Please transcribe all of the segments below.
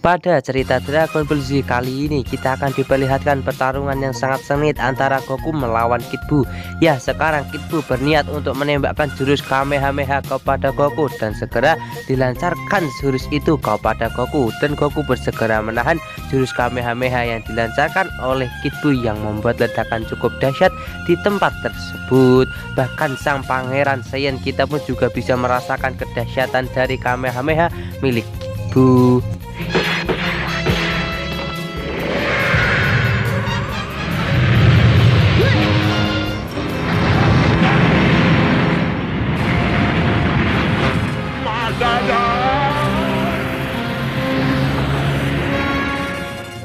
Pada cerita Dragon Ball Z kali ini kita akan diperlihatkan pertarungan yang sangat sengit antara Goku melawan Kid Buu. Ya, sekarang Kid Buu berniat untuk menembakkan jurus Kamehameha kepada Goku dan segera dilancarkan jurus itu kepada Goku, dan Goku bersegera menahan jurus Kamehameha yang dilancarkan oleh Kid Buu yang membuat ledakan cukup dahsyat di tempat tersebut. Bahkan sang pangeran Saiyan kita pun juga bisa merasakan kedahsyatan dari Kamehameha milik Kid Buu.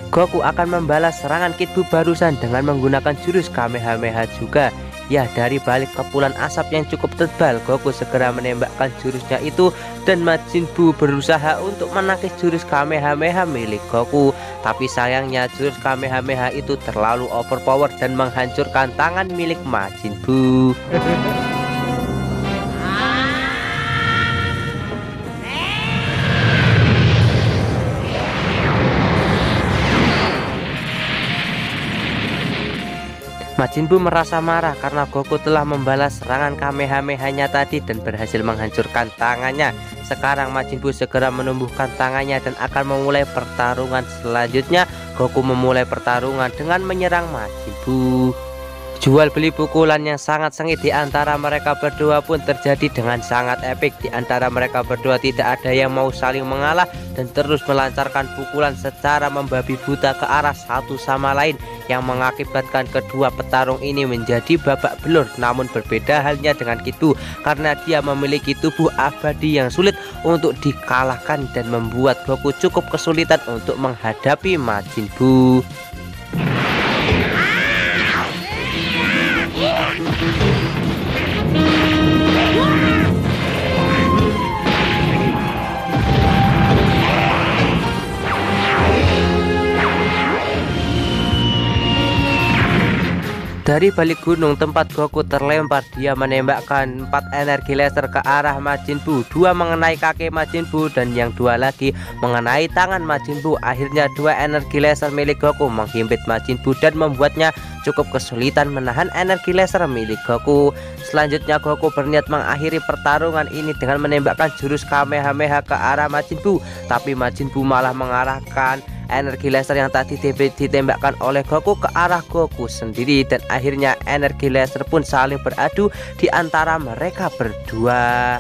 Goku akan membalas serangan Kid Buu barusan dengan menggunakan jurus Kamehameha juga. Ya, dari balik kepulan asap yang cukup tebal, Goku segera menembakkan jurusnya itu, dan Majin Buu berusaha untuk menangkis jurus Kamehameha milik Goku. Tapi sayangnya jurus Kamehameha itu terlalu overpower dan menghancurkan tangan milik Majin Buu. Majin Buu merasa marah karena Goku telah membalas serangan Kamehameha-nya tadi dan berhasil menghancurkan tangannya. Sekarang Majin Buu segera menumbuhkan tangannya dan akan memulai pertarungan selanjutnya. Goku memulai pertarungan dengan menyerang Majin Buu. Jual beli pukulan yang sangat sengit di antara mereka berdua pun terjadi dengan sangat epik. Di antara mereka berdua tidak ada yang mau saling mengalah dan terus melancarkan pukulan secara membabi buta ke arah satu sama lain, yang mengakibatkan kedua petarung ini menjadi babak belur. Namun berbeda halnya dengan Kid Buu, karena dia memiliki tubuh abadi yang sulit untuk dikalahkan dan membuat Goku cukup kesulitan untuk menghadapi Majin Buu. Dari balik gunung tempat Goku terlempar, dia menembakkan 4 energi laser ke arah Majin Buu. 2 mengenai kaki Majin Buu dan yang 2 lagi mengenai tangan Majin Buu. Akhirnya 2 energi laser milik Goku menghimpit Majin Buu dan membuatnya cukup kesulitan menahan energi laser milik Goku. Selanjutnya Goku berniat mengakhiri pertarungan ini dengan menembakkan jurus Kamehameha ke arah Majin Buu. Tapi Majin Buu malah mengarahkan energi laser yang tadi ditembakkan oleh Goku ke arah Goku sendiri, dan akhirnya energi laser pun saling beradu di antara mereka berdua.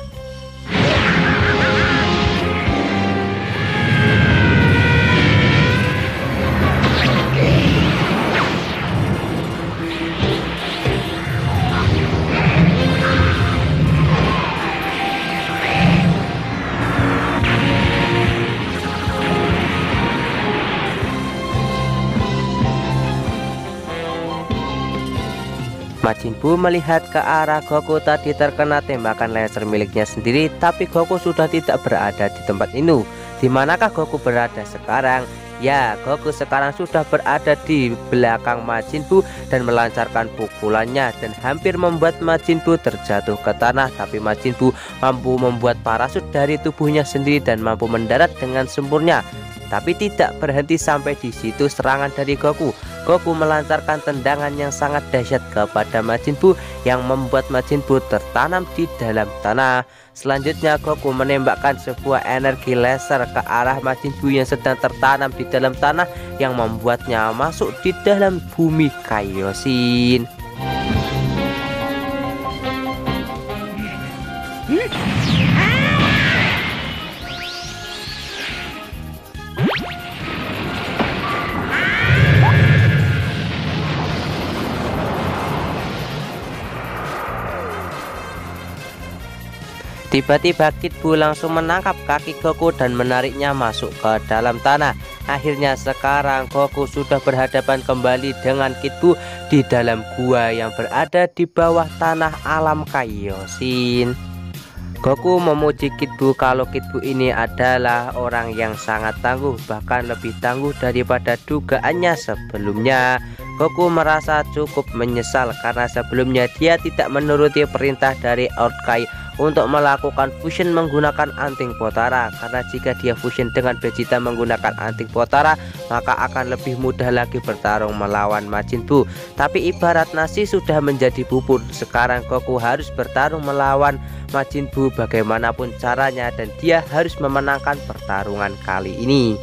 Majin Buu melihat ke arah Goku tadi terkena tembakan laser miliknya sendiri, tapi Goku sudah tidak berada di tempat itu. Di manakah Goku berada sekarang? Ya, Goku sekarang sudah berada di belakang Majin Buu dan melancarkan pukulannya dan hampir membuat Majin Buu terjatuh ke tanah. Tapi Majin Buu mampu membuat parasut dari tubuhnya sendiri dan mampu mendarat dengan sempurna. Tapi tidak berhenti sampai di situ serangan dari Goku. Goku melancarkan tendangan yang sangat dahsyat kepada Majin Buu yang membuat Majin Buu tertanam di dalam tanah. Selanjutnya Goku menembakkan sebuah energi laser ke arah Majin Buu yang sedang tertanam di dalam tanah, yang membuatnya masuk di dalam bumi Kaioshin. Tiba-tiba Kid Buu langsung menangkap kaki Goku dan menariknya masuk ke dalam tanah. Akhirnya sekarang Goku sudah berhadapan kembali dengan Kid Buu di dalam gua yang berada di bawah tanah alam Kaioshin. Goku memuji Kid Buu kalau Kid Buu ini adalah orang yang sangat tangguh, bahkan lebih tangguh daripada dugaannya sebelumnya. Goku merasa cukup menyesal karena sebelumnya dia tidak menuruti perintah dari Urkai untuk melakukan fusion menggunakan anting Potara, karena jika dia fusion dengan Vegeta menggunakan anting Potara maka akan lebih mudah lagi bertarung melawan Majin Buu. Tapi ibarat nasi sudah menjadi bubur, sekarang Goku harus bertarung melawan Majin Buu bagaimanapun caranya, dan dia harus memenangkan pertarungan kali ini.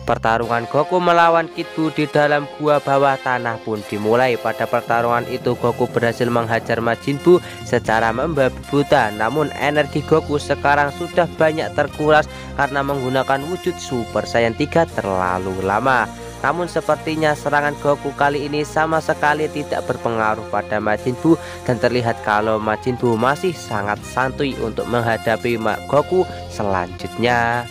Pertarungan Goku melawan Kid Buu di dalam gua bawah tanah pun dimulai. Pada pertarungan itu Goku berhasil menghajar Majin Buu secara membabi buta, namun energi Goku sekarang sudah banyak terkuras karena menggunakan wujud Super Saiyan 3 terlalu lama. Namun sepertinya serangan Goku kali ini sama sekali tidak berpengaruh pada Majin Buu, dan terlihat kalau Majin Buu masih sangat santuy untuk menghadapi Goku selanjutnya.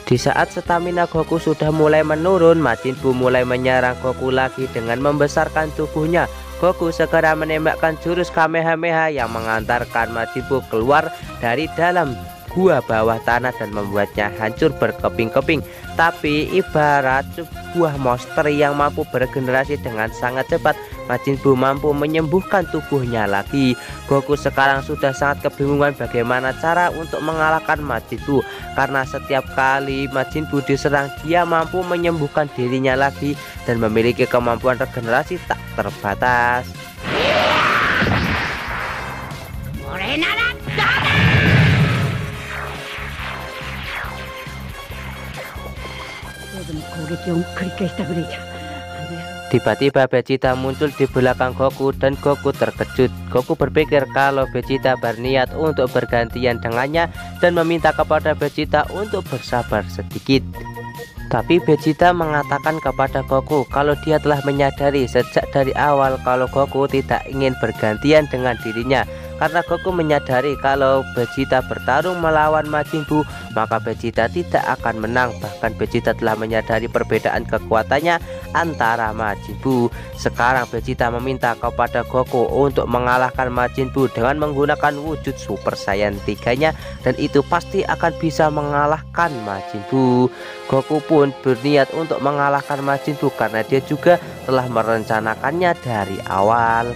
Di saat stamina Goku sudah mulai menurun, Majin Buu mulai menyerang Goku lagi dengan membesarkan tubuhnya. Goku segera menembakkan jurus Kamehameha yang mengantarkan Majin Buu keluar dari dalam gua bawah tanah dan membuatnya hancur berkeping-keping. Tapi ibarat sebuah monster yang mampu beregenerasi dengan sangat cepat, Majin Buu mampu menyembuhkan tubuhnya lagi. Goku sekarang sudah sangat kebingungan bagaimana cara untuk mengalahkan Majin Buu, karena setiap kali Majin Buu diserang dia mampu menyembuhkan dirinya lagi dan memiliki kemampuan regenerasi tak terbatas. Tiba-tiba Vegeta muncul di belakang Goku dan Goku terkejut. Goku berpikir kalau Vegeta berniat untuk bergantian dengannya dan meminta kepada Vegeta untuk bersabar sedikit. Tapi Vegeta mengatakan kepada Goku kalau dia telah menyadari sejak dari awal kalau Goku tidak ingin bergantian dengan dirinya. Karena Goku menyadari kalau Vegeta bertarung melawan Majin Buu, maka Vegeta tidak akan menang. Bahkan Vegeta telah menyadari perbedaan kekuatannya antara Majin Buu. Sekarang Vegeta meminta kepada Goku untuk mengalahkan Majin Buu dengan menggunakan wujud Super Saiyan 3-nya, dan itu pasti akan bisa mengalahkan Majin Buu. Goku pun berniat untuk mengalahkan Majin Buu karena dia juga telah merencanakannya dari awal.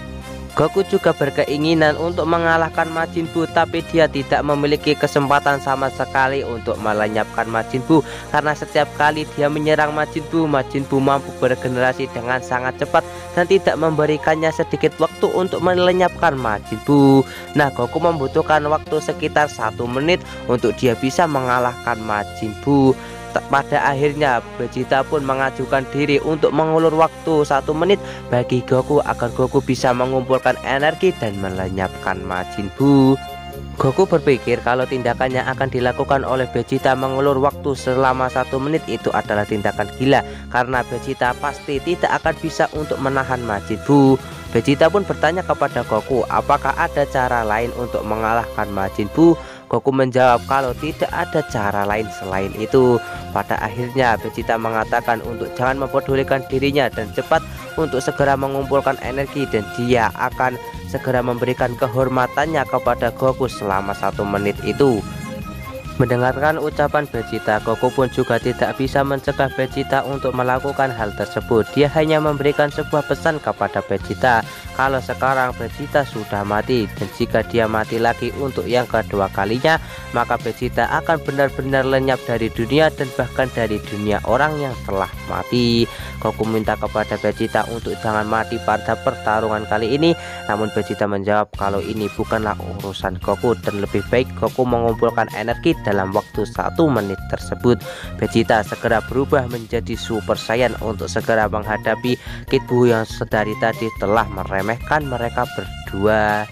Goku juga berkeinginan untuk mengalahkan Majin Buu, tapi dia tidak memiliki kesempatan sama sekali untuk melenyapkan Majin Buu, karena setiap kali dia menyerang Majin Buu mampu beregenerasi dengan sangat cepat dan tidak memberikannya sedikit waktu untuk melenyapkan Majin Buu. Nah, Goku membutuhkan waktu sekitar 1 menit untuk dia bisa mengalahkan Majin Buu. Pada akhirnya Vegeta pun mengajukan diri untuk mengulur waktu 1 menit bagi Goku agar Goku bisa mengumpulkan energi dan melenyapkan Majin Buu. Goku berpikir kalau tindakannya akan dilakukan oleh Vegeta mengulur waktu selama 1 menit itu adalah tindakan gila, karena Vegeta pasti tidak akan bisa untuk menahan Majin Buu. Vegeta pun bertanya kepada Goku apakah ada cara lain untuk mengalahkan Majin Buu. Goku menjawab kalau tidak ada cara lain selain itu. Pada akhirnya Vegeta mengatakan untuk jangan mempedulikan dirinya dan cepat untuk segera mengumpulkan energi, dan dia akan segera memberikan kehormatannya kepada Goku selama 1 menit itu. Mendengarkan ucapan Vegeta, Goku pun juga tidak bisa mencegah Vegeta untuk melakukan hal tersebut. Dia hanya memberikan sebuah pesan kepada Vegeta kalau sekarang Vegeta sudah mati, dan jika dia mati lagi untuk yang kedua kalinya, maka Vegeta akan benar-benar lenyap dari dunia dan bahkan dari dunia orang yang telah mati. Goku minta kepada Vegeta untuk jangan mati pada pertarungan kali ini, namun Vegeta menjawab kalau ini bukanlah urusan Goku dan lebih baik Goku mengumpulkan energi dalam waktu 1 menit tersebut. Vegeta segera berubah menjadi Super Saiyan untuk segera menghadapi Kid Buu yang sedari tadi telah meremehkan mereka berdua.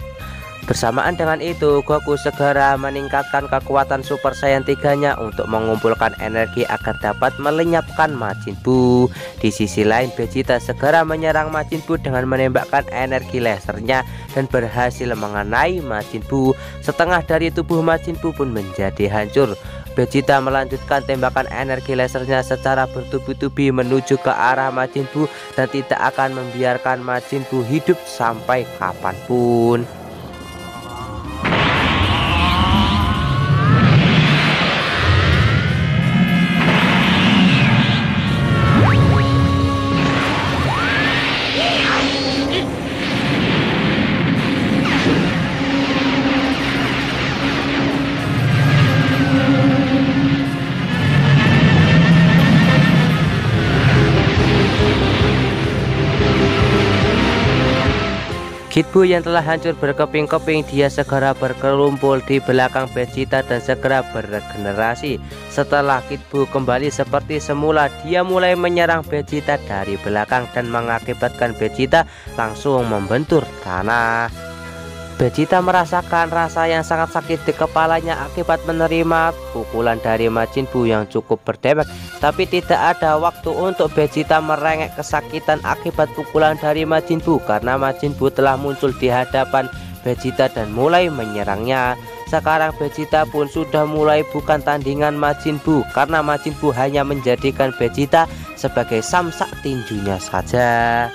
Bersamaan dengan itu, Goku segera meningkatkan kekuatan Super Saiyan 3-nya untuk mengumpulkan energi agar dapat melenyapkan Majin Buu. Di sisi lain, Vegeta segera menyerang Majin Buu dengan menembakkan energi lasernya dan berhasil mengenai Majin Buu. Setengah dari tubuh Majin Buu pun menjadi hancur. Vegeta melanjutkan tembakan energi lasernya secara bertubi-tubi menuju ke arah Majin Buu dan tidak akan membiarkan Majin Buu hidup sampai kapanpun. Kid Buu yang telah hancur berkeping-keping, dia segera berkerumpul di belakang Vegeta dan segera beregenerasi. Setelah Kid Buu kembali seperti semula, dia mulai menyerang Vegeta dari belakang dan mengakibatkan Vegeta langsung membentur tanah. Vegeta merasakan rasa yang sangat sakit di kepalanya akibat menerima pukulan dari Majin Buu yang cukup berdampak. Tapi tidak ada waktu untuk Vegeta merengek kesakitan akibat pukulan dari Majin Buu karena Majin Buu telah muncul di hadapan Vegeta dan mulai menyerangnya. Sekarang Vegeta pun sudah mulai bukan tandingan Majin Buu karena Majin Buu hanya menjadikan Vegeta sebagai samsak tinjunya saja.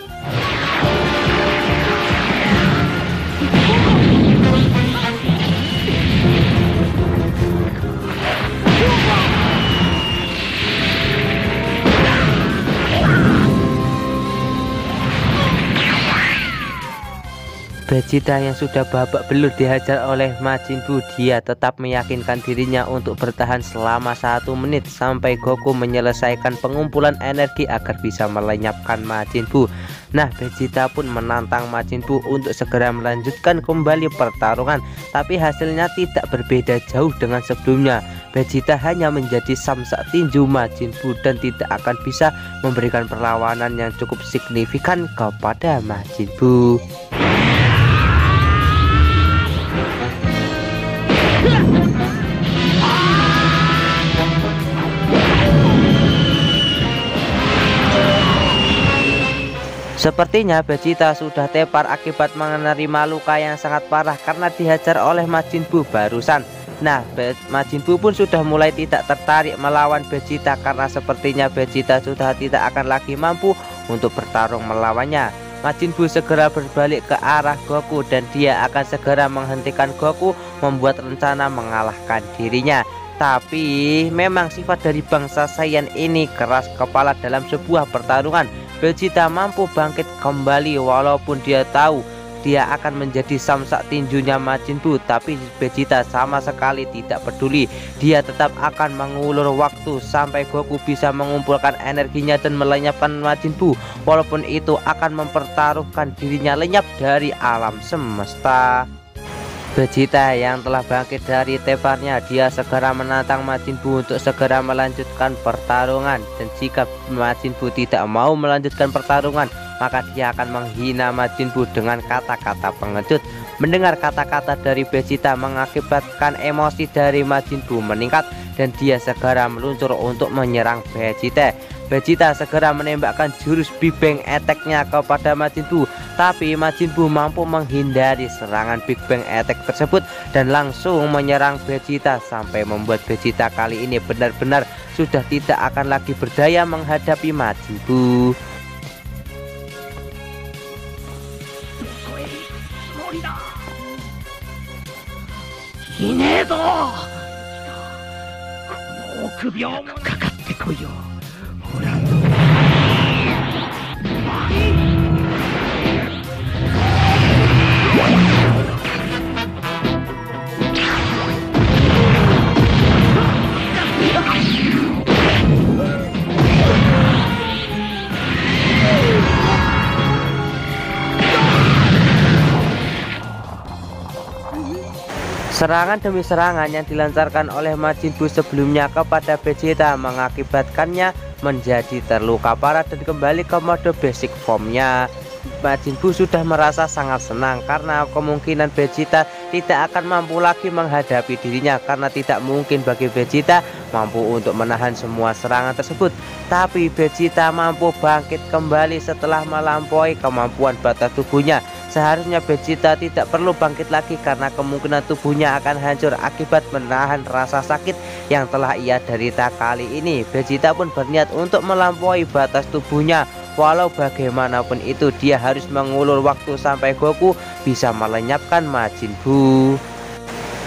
Vegeta yang sudah babak belur dihajar oleh Majin Buu, dia tetap meyakinkan dirinya untuk bertahan selama 1 menit sampai Goku menyelesaikan pengumpulan energi agar bisa melenyapkan Majin Buu. Nah, Vegeta pun menantang Majin Buu untuk segera melanjutkan kembali pertarungan, tapi hasilnya tidak berbeda jauh dengan sebelumnya. Vegeta hanya menjadi samsak tinju Majin Buu dan tidak akan bisa memberikan perlawanan yang cukup signifikan kepada Majin Buu. Sepertinya Vegeta sudah tepar akibat menerima luka yang sangat parah karena dihajar oleh Majin Buu barusan. Nah, Majin Buu pun sudah mulai tidak tertarik melawan Vegeta karena sepertinya Vegeta sudah tidak akan lagi mampu untuk bertarung melawannya. Majin Buu segera berbalik ke arah Goku dan dia akan segera menghentikan Goku, membuat rencana mengalahkan dirinya. Tapi memang sifat dari bangsa Saiyan ini keras kepala dalam sebuah pertarungan. Vegeta mampu bangkit kembali walaupun dia tahu dia akan menjadi samsak tinjunya Majin Buu, tapi Vegeta sama sekali tidak peduli. Dia tetap akan mengulur waktu sampai Goku bisa mengumpulkan energinya dan melenyapkan Majin Buu, walaupun itu akan mempertaruhkan dirinya lenyap dari alam semesta. Vegeta yang telah bangkit dari teparnya, dia segera menantang Majin Buu untuk segera melanjutkan pertarungan, dan jika Majin Buu tidak mau melanjutkan pertarungan, maka dia akan menghina Majin Buu dengan kata-kata pengecut. Mendengar kata-kata dari Vegeta mengakibatkan emosi dari Majin Buu meningkat dan dia segera meluncur untuk menyerang Vegeta. Vegeta segera menembakkan jurus Big Bang Attack-nya kepada Majin Buu, tapi Majin Buu mampu menghindari serangan Big Bang Attack tersebut dan langsung menyerang Vegeta sampai membuat Vegeta kali ini benar-benar sudah tidak akan lagi berdaya menghadapi Majin Buu. Serangan demi serangan yang dilancarkan oleh Majin Buu sebelumnya kepada Vegeta mengakibatkannya menjadi terluka parah dan kembali ke mode basic formnya. Majin Buu sudah merasa sangat senang karena kemungkinan Vegeta tidak akan mampu lagi menghadapi dirinya, karena tidak mungkin bagi Vegeta mampu untuk menahan semua serangan tersebut. Tapi Vegeta mampu bangkit kembali setelah melampaui kemampuan batas tubuhnya. seharusnya Vegeta tidak perlu bangkit lagi karena kemungkinan tubuhnya akan hancur akibat menahan rasa sakit yang telah ia derita. Kali ini Vegeta pun berniat untuk melampaui batas tubuhnya. Walau bagaimanapun itu dia harus mengulur waktu sampai Goku bisa melenyapkan Majin Buu.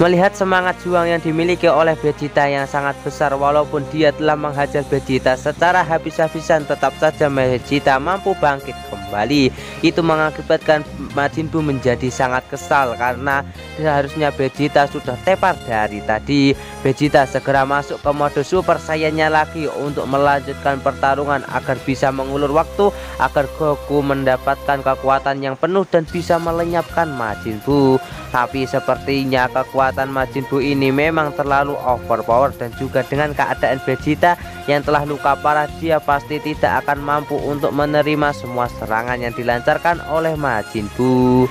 Melihat semangat juang yang dimiliki oleh Vegeta yang sangat besar, walaupun dia telah menghajar Vegeta secara habis-habisan, tetap saja Vegeta mampu bangkit kembali. Itu mengakibatkan Majin Buu menjadi sangat kesal karena seharusnya Vegeta sudah tepar dari tadi. Vegeta segera masuk ke mode Super Saiyan-nya lagi untuk melanjutkan pertarungan agar bisa mengulur waktu agar Goku mendapatkan kekuatan yang penuh dan bisa melenyapkan Majin Buu. Tapi sepertinya kekuatan Majin Buu ini memang terlalu overpower, dan juga dengan keadaan Vegeta yang telah luka parah, dia pasti tidak akan mampu untuk menerima semua serangan yang dilancarkan oleh Majin Buu.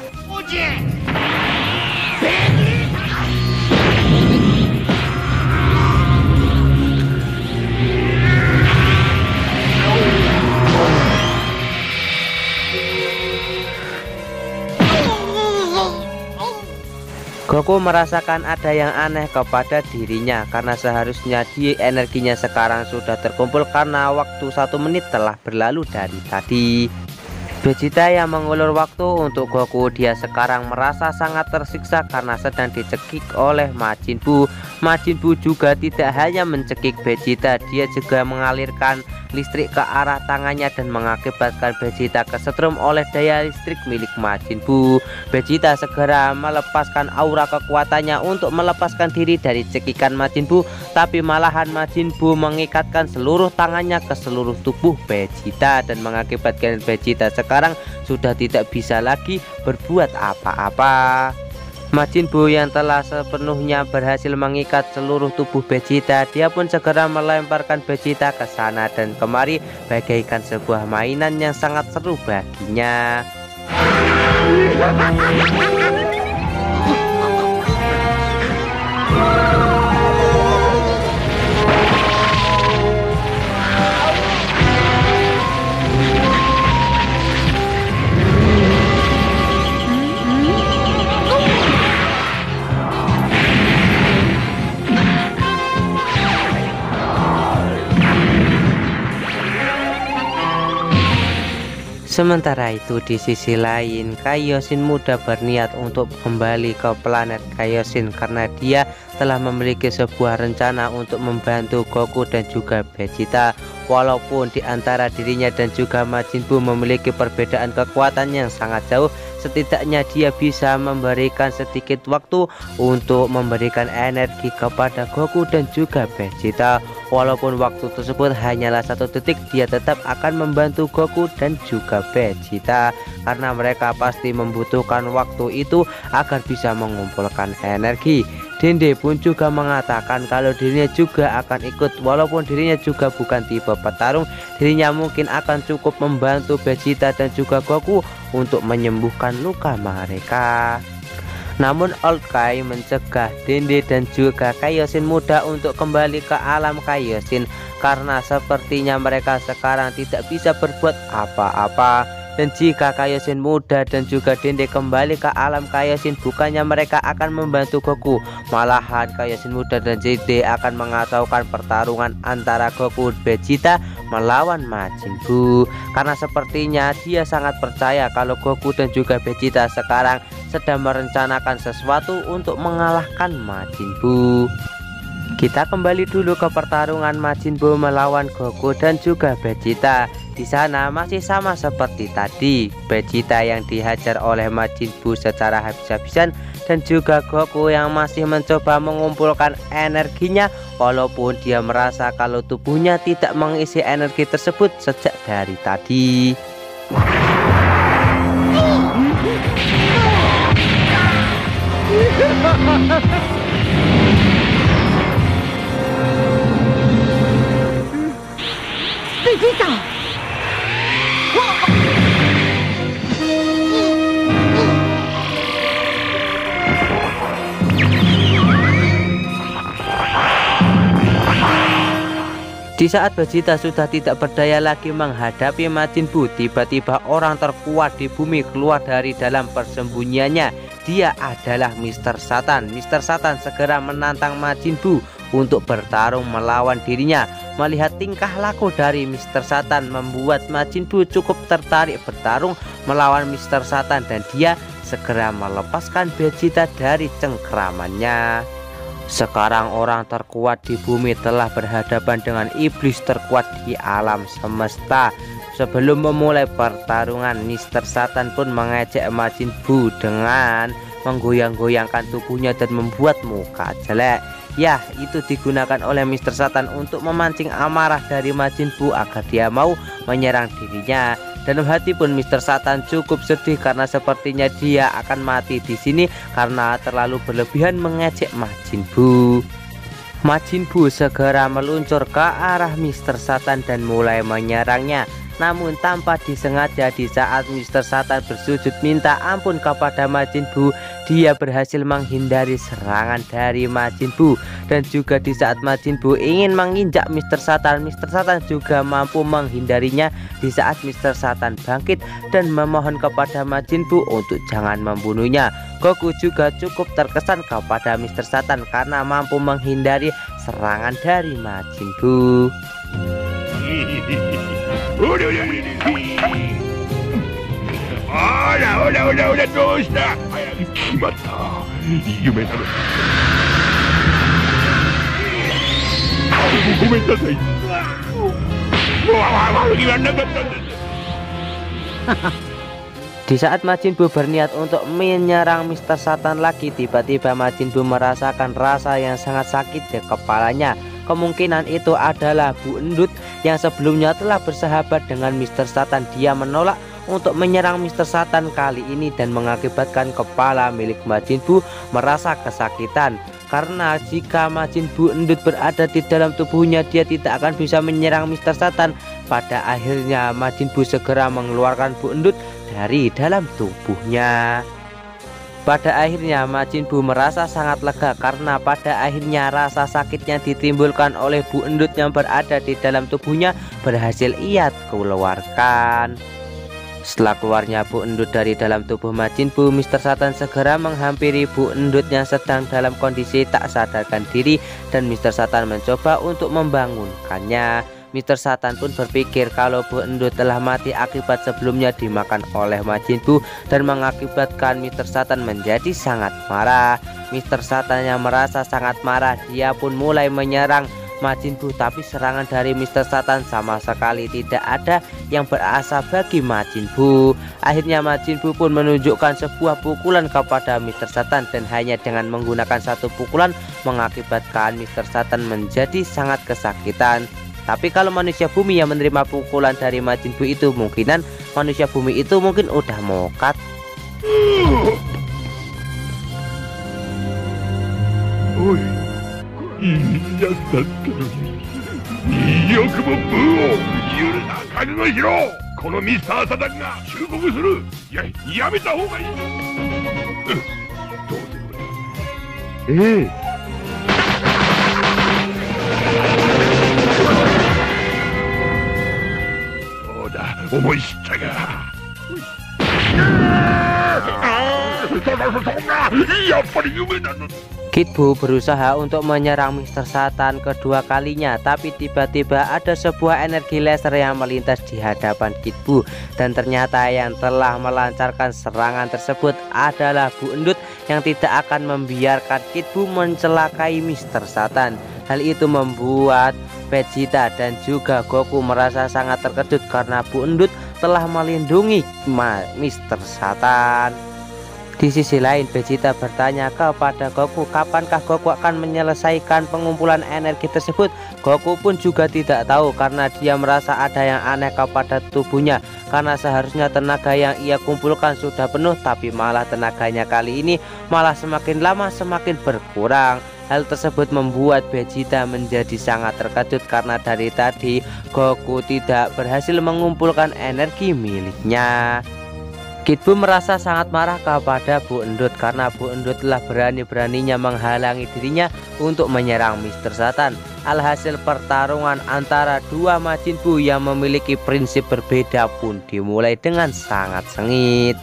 Goku merasakan ada yang aneh kepada dirinya karena seharusnya energinya sekarang sudah terkumpul karena waktu 1 menit telah berlalu dari tadi. Vegeta yang mengulur waktu untuk Goku, dia sekarang merasa sangat tersiksa karena sedang dicekik oleh Majin Buu. Majin Buu juga tidak hanya mencekik Vegeta, dia juga mengalirkan listrik ke arah tangannya dan mengakibatkan Vegeta kesetrum oleh daya listrik milik Majin Buu. Vegeta segera melepaskan aura kekuatannya untuk melepaskan diri dari cekikan Majin Buu, tapi malahan Majin Buu mengikatkan seluruh tangannya ke seluruh tubuh Vegeta dan mengakibatkan Vegeta sekarang sudah tidak bisa lagi berbuat apa-apa. Majin Buu yang telah sepenuhnya berhasil mengikat seluruh tubuh Vegeta, dia pun segera melemparkan Vegeta ke sana dan kemari bagaikan sebuah mainan yang sangat seru baginya. Sementara itu di sisi lain, Kaioshin muda berniat untuk kembali ke planet Kaioshin karena dia telah memiliki sebuah rencana untuk membantu Goku dan juga Vegeta. Walaupun di antara dirinya dan juga Majin Buu memiliki perbedaan kekuatan yang sangat jauh, setidaknya dia bisa memberikan sedikit waktu untuk memberikan energi kepada Goku dan juga Vegeta. Walaupun waktu tersebut hanyalah 1 detik, dia tetap akan membantu Goku dan juga Vegeta karena mereka pasti membutuhkan waktu itu agar bisa mengumpulkan energi. Dende pun juga mengatakan kalau dirinya juga akan ikut, walaupun dirinya juga bukan tipe petarung, dirinya mungkin akan cukup membantu Vegeta dan juga Goku untuk menyembuhkan luka mereka. Namun Old Kai mencegah Dende dan juga Kaioshin muda untuk kembali ke alam Kaioshin karena sepertinya mereka sekarang tidak bisa berbuat apa-apa. Dan jika Kaioshin muda dan juga Dende kembali ke alam Kaioshin, bukannya mereka akan membantu Goku, malahan Kaioshin muda dan Dende akan mengacaukan pertarungan antara Goku Vegeta melawan Majin Buu. Karena sepertinya dia sangat percaya kalau Goku dan juga Vegeta sekarang sedang merencanakan sesuatu untuk mengalahkan Majin Buu. Kita kembali dulu ke pertarungan Majin Buu melawan Goku dan juga Vegeta. Di sana masih sama seperti tadi, Vegeta yang dihajar oleh Majin Buu secara habis-habisan dan juga Goku yang masih mencoba mengumpulkan energinya walaupun dia merasa kalau tubuhnya tidak mengisi energi tersebut sejak dari tadi. Vegeta! Di saat Vegeta sudah tidak berdaya lagi menghadapi Majin Buu, tiba-tiba orang terkuat di bumi keluar dari dalam persembunyiannya. Dia adalah Mr. Satan. Mr. Satan segera menantang Majin Buu untuk bertarung melawan dirinya. Melihat tingkah laku dari Mr. Satan membuat Majin Buu cukup tertarik bertarung melawan Mr. Satan, dan dia segera melepaskan Vegeta dari cengkramannya. Sekarang orang terkuat di bumi telah berhadapan dengan iblis terkuat di alam semesta. Sebelum memulai pertarungan, Mr. Satan pun mengejek Majin Buu dengan menggoyang-goyangkan tubuhnya dan membuat muka jelek. Ya, itu digunakan oleh Mr. Satan untuk memancing amarah dari Majin Buu agar dia mau menyerang dirinya. Dalam hati pun Mr. Satan cukup sedih karena sepertinya dia akan mati di sini karena terlalu berlebihan mengejek Majin Buu. Majin Buu segera meluncur ke arah Mr. Satan dan mulai menyerangnya. Namun tanpa disengaja, di saat Mr. Satan bersujud minta ampun kepada Majin Buu, dia berhasil menghindari serangan dari Majin Buu. Dan juga di saat Majin Buu ingin menginjak Mr. Satan juga mampu menghindarinya di saat Mr. Satan bangkit dan memohon kepada Majin Buu untuk jangan membunuhnya. Goku juga cukup terkesan kepada Mr. Satan karena mampu menghindari serangan dari Majin Buu. Hola, Tosta. Mata. Yumeなの。ごめんなさい。悪気はなかったんです。Di saat Majin Buu berniat untuk menyerang Mr. Satan lagi, tiba-tiba Majin Buu merasakan rasa yang sangat sakit di kepalanya. Kemungkinan itu adalah Bu Endut yang sebelumnya telah bersahabat dengan Mr. Satan. Dia menolak untuk menyerang Mr. Satan kali ini dan mengakibatkan kepala milik Majin Buu merasa kesakitan. Karena jika Majin Buu Endut berada di dalam tubuhnya, dia tidak akan bisa menyerang Mr. Satan. Pada akhirnya Majin Buu segera mengeluarkan Bu Endut dari dalam tubuhnya. Pada akhirnya Majin Buu merasa sangat lega karena pada akhirnya rasa sakitnya ditimbulkan oleh Bu Endut yang berada di dalam tubuhnya berhasil ia keluarkan. Setelah keluarnya Bu Endut dari dalam tubuh Majin Buu, Mr. Satan segera menghampiri Bu Endut yang sedang dalam kondisi tak sadarkan diri dan Mr. Satan mencoba untuk membangunkannya. Mr. Satan pun berpikir kalau Bu Endut telah mati akibat sebelumnya dimakan oleh Majin Buu dan mengakibatkan Mr. Satan menjadi sangat marah. Mr. Satan yang merasa sangat marah, dia pun mulai menyerang Majin Buu, tapi serangan dari Mr. Satan sama sekali tidak ada yang berasa bagi Majin Buu. Akhirnya Majin Buu pun menunjukkan sebuah pukulan kepada Mr. Satan dan hanya dengan menggunakan satu pukulan mengakibatkan Mr. Satan menjadi sangat kesakitan. Tapi kalau manusia bumi yang menerima pukulan dari Majin Buu itu, mungkinan manusia bumi itu mungkin udah mokat. Oi, iya sakit. Yoくもブーを許さ覚悟しろ。このミスターサタンが忠告する。やめた方がいい。どうする？思い知ったがやっぱり夢なの。Kid Buu berusaha untuk menyerang Mr. Satan kedua kalinya, tapi tiba-tiba ada sebuah energi laser yang melintas di hadapan Kid Buu dan ternyata yang telah melancarkan serangan tersebut adalah Bu Endut yang tidak akan membiarkan Kid Buu mencelakai Mr. Satan. Hal itu membuat Vegeta dan juga Goku merasa sangat terkejut karena Bu Endut telah melindungi Mr. Satan. Di sisi lain, Vegeta bertanya kepada Goku kapankah Goku akan menyelesaikan pengumpulan energi tersebut. Goku pun juga tidak tahu karena dia merasa ada yang aneh kepada tubuhnya, karena seharusnya tenaga yang ia kumpulkan sudah penuh, tapi malah tenaganya kali ini malah semakin lama semakin berkurang. Hal tersebut membuat Vegeta menjadi sangat terkejut karena dari tadi Goku tidak berhasil mengumpulkan energi miliknya. Kid Buu merasa sangat marah kepada Bu Endut karena Bu Endut telah berani-beraninya menghalangi dirinya untuk menyerang Mr. Satan. Alhasil pertarungan antara dua Majin Buu yang memiliki prinsip berbeda pun dimulai dengan sangat sengit.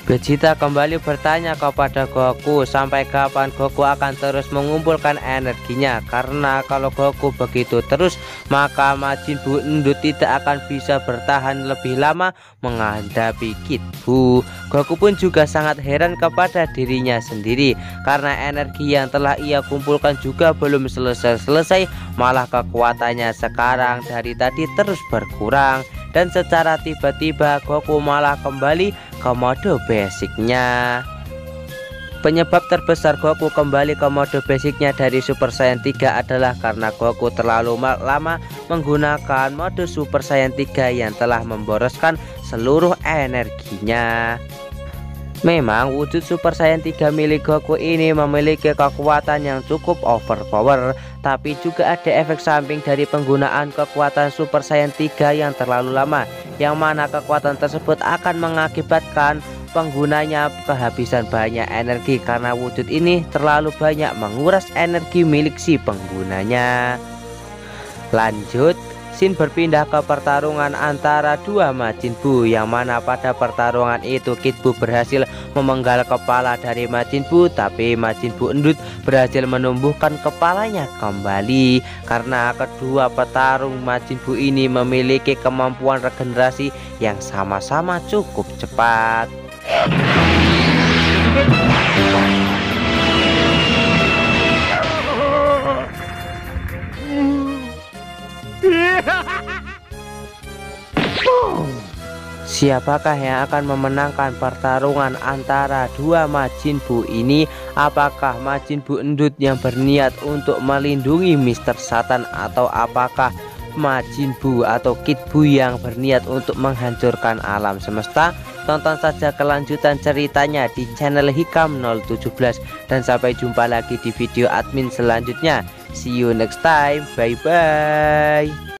Vegeta kembali bertanya kepada Goku sampai kapan Goku akan terus mengumpulkan energinya, karena kalau Goku begitu terus maka Majin Buu Endut tidak akan bisa bertahan lebih lama menghadapi Kid Buu. Goku pun juga sangat heran kepada dirinya sendiri karena energi yang telah ia kumpulkan juga belum selesai-selesai, malah kekuatannya sekarang dari tadi terus berkurang. Dan secara tiba-tiba Goku malah kembali ke mode basicnya. Penyebab terbesar Goku kembali ke mode basicnya dari Super Saiyan 3 adalah karena Goku terlalu lama menggunakan mode Super Saiyan 3 yang telah memboroskan seluruh energinya. Memang wujud Super Saiyan 3 milik Goku ini memiliki kekuatan yang cukup overpower, tapi juga ada efek samping dari penggunaan kekuatan Super Saiyan 3 yang terlalu lama, yang mana kekuatan tersebut akan mengakibatkan penggunanya kehabisan banyak energi karena wujud ini terlalu banyak menguras energi milik si penggunanya. Lanjut, scene berpindah ke pertarungan antara dua Majin Buu, yang mana pada pertarungan itu Kid Buu berhasil memenggal kepala dari Majin Buu, tapi Majin Buu Endut berhasil menumbuhkan kepalanya kembali. Karena kedua petarung Majin Buu ini memiliki kemampuan regenerasi yang sama-sama cukup cepat. Siapakah yang akan memenangkan pertarungan antara dua Majin Buu ini? Apakah Majin Buu Endut yang berniat untuk melindungi Mr. Satan, atau apakah Majin Buu atau Kid Buu yang berniat untuk menghancurkan alam semesta? Tonton saja kelanjutan ceritanya di channel Hikam 017, dan sampai jumpa lagi di video admin selanjutnya. See you next time, bye bye.